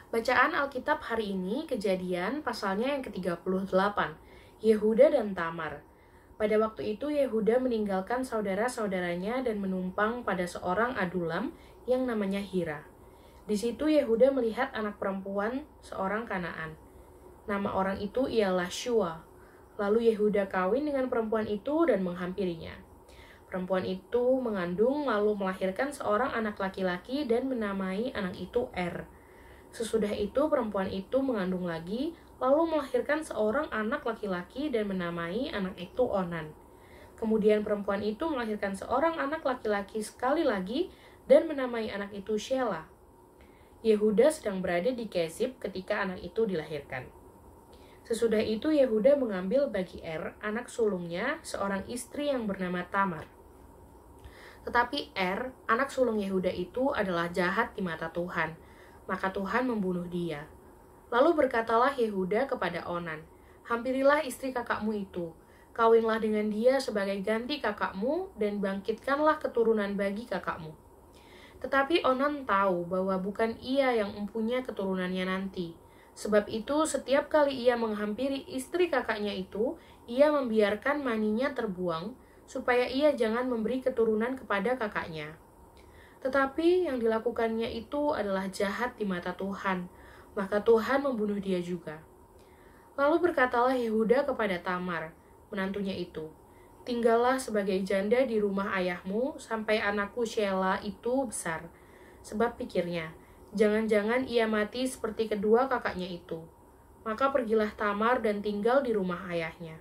Bacaan Alkitab hari ini Kejadian pasalnya yang ke-38, Yehuda dan Tamar. Pada waktu itu Yehuda meninggalkan saudara-saudaranya dan menumpang pada seorang Adulam yang namanya Hira. Di situ Yehuda melihat anak perempuan seorang Kanaan. Nama orang itu ialah Shua. Lalu Yehuda kawin dengan perempuan itu dan menghampirinya. Perempuan itu mengandung lalu melahirkan seorang anak laki-laki dan menamai anak itu Sesudah itu perempuan itu mengandung lagi, lalu melahirkan seorang anak laki-laki dan menamai anak itu Onan. Kemudian perempuan itu melahirkan seorang anak laki-laki sekali lagi dan menamai anak itu Shela. Yehuda sedang berada di Kesib ketika anak itu dilahirkan. Sesudah itu Yehuda mengambil bagi anak sulungnya, seorang istri yang bernama Tamar. Tetapi anak sulung Yehuda itu adalah jahat di mata Tuhan, maka Tuhan membunuh dia. Lalu berkatalah Yehuda kepada Onan, "Hampirilah istri kakakmu itu, kawinlah dengan dia sebagai ganti kakakmu, dan bangkitkanlah keturunan bagi kakakmu." Tetapi Onan tahu bahwa bukan ia yang mempunyai keturunannya nanti. Sebab itu setiap kali ia menghampiri istri kakaknya itu, ia membiarkan maninya terbuang, supaya ia jangan memberi keturunan kepada kakaknya. Tetapi yang dilakukannya itu adalah jahat di mata Tuhan, maka Tuhan membunuh dia juga. Lalu berkatalah Yehuda kepada Tamar, menantunya itu, "Tinggallah sebagai janda di rumah ayahmu sampai anakku Shela itu besar." Sebab pikirnya, jangan-jangan ia mati seperti kedua kakaknya itu. Maka pergilah Tamar dan tinggal di rumah ayahnya.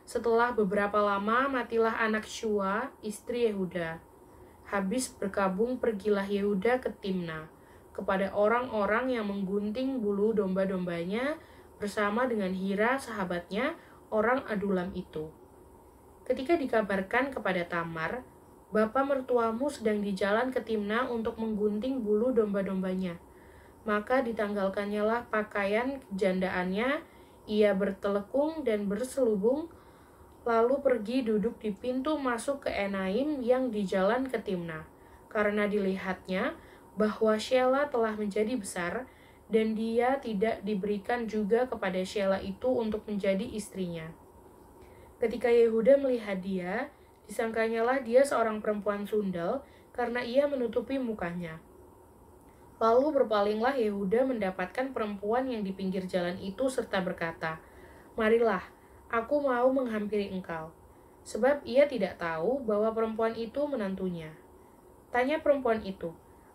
Setelah beberapa lama matilah anak Shua, istri Yehuda. Habis berkabung pergilah Yehuda ke Timna, kepada orang-orang yang menggunting bulu domba-dombanya bersama dengan Hira sahabatnya, orang Adulam itu. Ketika dikabarkan kepada Tamar, "Bapa mertuamu sedang di jalan ke Timna untuk menggunting bulu domba-dombanya," maka ditanggalkannya lah pakaian kejandaannya, ia bertelekung dan berselubung, lalu pergi duduk di pintu masuk ke Enaim yang di jalan ke Timna, karena dilihatnya bahwa Shela telah menjadi besar, dan dia tidak diberikan juga kepada Shela itu untuk menjadi istrinya. Ketika Yehuda melihat dia, disangkanyalah dia seorang perempuan sundal, karena ia menutupi mukanya. Lalu berpalinglah Yehuda mendapatkan perempuan yang di pinggir jalan itu serta berkata, "Marilah, aku mau menghampiri engkau." Sebab ia tidak tahu bahwa perempuan itu menantunya. Tanya perempuan itu,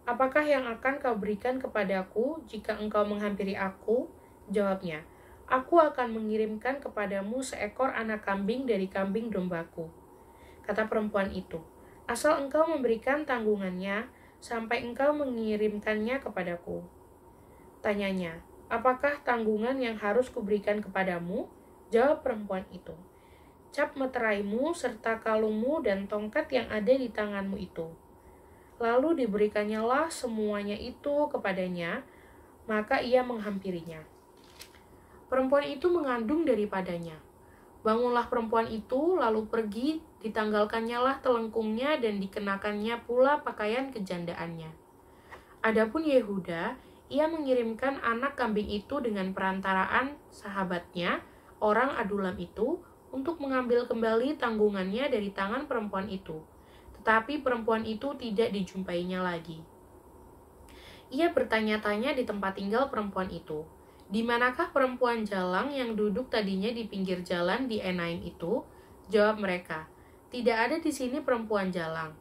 "Apakah yang akan kau berikan kepadaku jika engkau menghampiri aku?" Jawabnya, "Aku akan mengirimkan kepadamu seekor anak kambing dari kambing dombaku." Kata perempuan itu, "Asal engkau memberikan tanggungannya, sampai engkau mengirimkannya kepadaku." Tanyanya, "Apakah tanggungan yang harus kuberikan kepadamu?" Jawab perempuan itu, "Cap meteraimu serta kalungmu dan tongkat yang ada di tanganmu itu." Lalu diberikannya lah semuanya itu kepadanya, maka ia menghampirinya. Perempuan itu mengandung daripadanya. Bangunlah perempuan itu, lalu pergi, ditanggalkannya lah telengkungnya dan dikenakannya pula pakaian kejandaannya. Adapun Yehuda, ia mengirimkan anak kambing itu dengan perantaraan sahabatnya, orang Adulam itu, untuk mengambil kembali tanggungannya dari tangan perempuan itu. Tetapi perempuan itu tidak dijumpainya lagi. Ia bertanya-tanya di tempat tinggal perempuan itu, "Di manakah perempuan jalang yang duduk tadinya di pinggir jalan di Enaim itu?" Jawab mereka, "Tidak ada di sini perempuan jalang."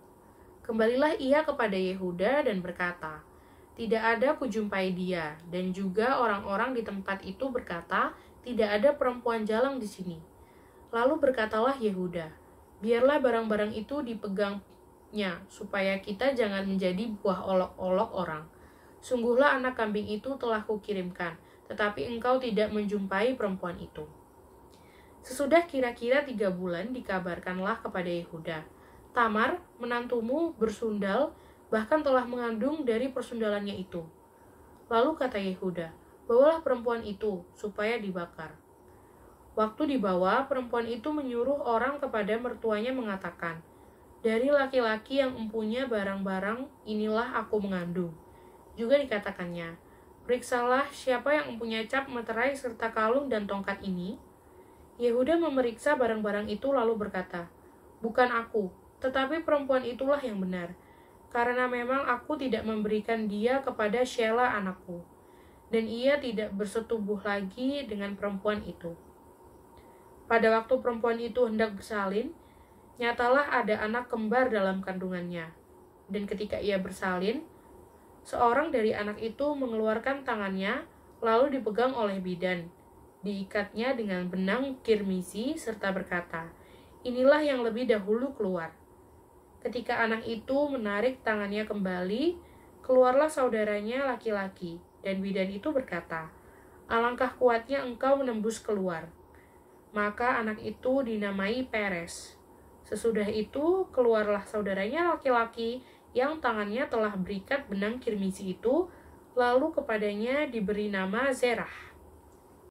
Kembalilah ia kepada Yehuda dan berkata, "Tidak ada kujumpai dia," dan juga orang-orang di tempat itu berkata, "Tidak ada perempuan jalang di sini." Lalu berkatalah Yehuda, "Biarlah barang-barang itu dipegangnya, supaya kita jangan menjadi buah olok-olok orang. Sungguhlah anak kambing itu telah kukirimkan, tetapi engkau tidak menjumpai perempuan itu." Sesudah kira-kira 3 bulan dikabarkanlah kepada Yehuda, "Tamar, menantumu bersundal, bahkan telah mengandung dari persundalannya itu." Lalu kata Yehuda, "Bawalah perempuan itu, supaya dibakar." Waktu dibawa, perempuan itu menyuruh orang kepada mertuanya mengatakan, "Dari laki-laki yang mempunyai barang-barang, inilah aku mengandung." Juga dikatakannya, "Periksalah siapa yang mempunyai cap meterai serta kalung dan tongkat ini." Yehuda memeriksa barang-barang itu lalu berkata, "Bukan aku, tetapi perempuan itulah yang benar, karena memang aku tidak memberikan dia kepada Shelah anakku." Dan ia tidak bersetubuh lagi dengan perempuan itu. Pada waktu perempuan itu hendak bersalin, nyatalah ada anak kembar dalam kandungannya. Dan ketika ia bersalin, seorang dari anak itu mengeluarkan tangannya, lalu dipegang oleh bidan. Diikatnya dengan benang kirmisi serta berkata, "Inilah yang lebih dahulu keluar." Ketika anak itu menarik tangannya kembali, keluarlah saudaranya laki-laki, dan bidan itu berkata, "Alangkah kuatnya engkau menembus keluar." Maka anak itu dinamai Peres. Sesudah itu keluarlah saudaranya laki-laki yang tangannya telah berikat benang kirmisi itu, lalu kepadanya diberi nama Zerah.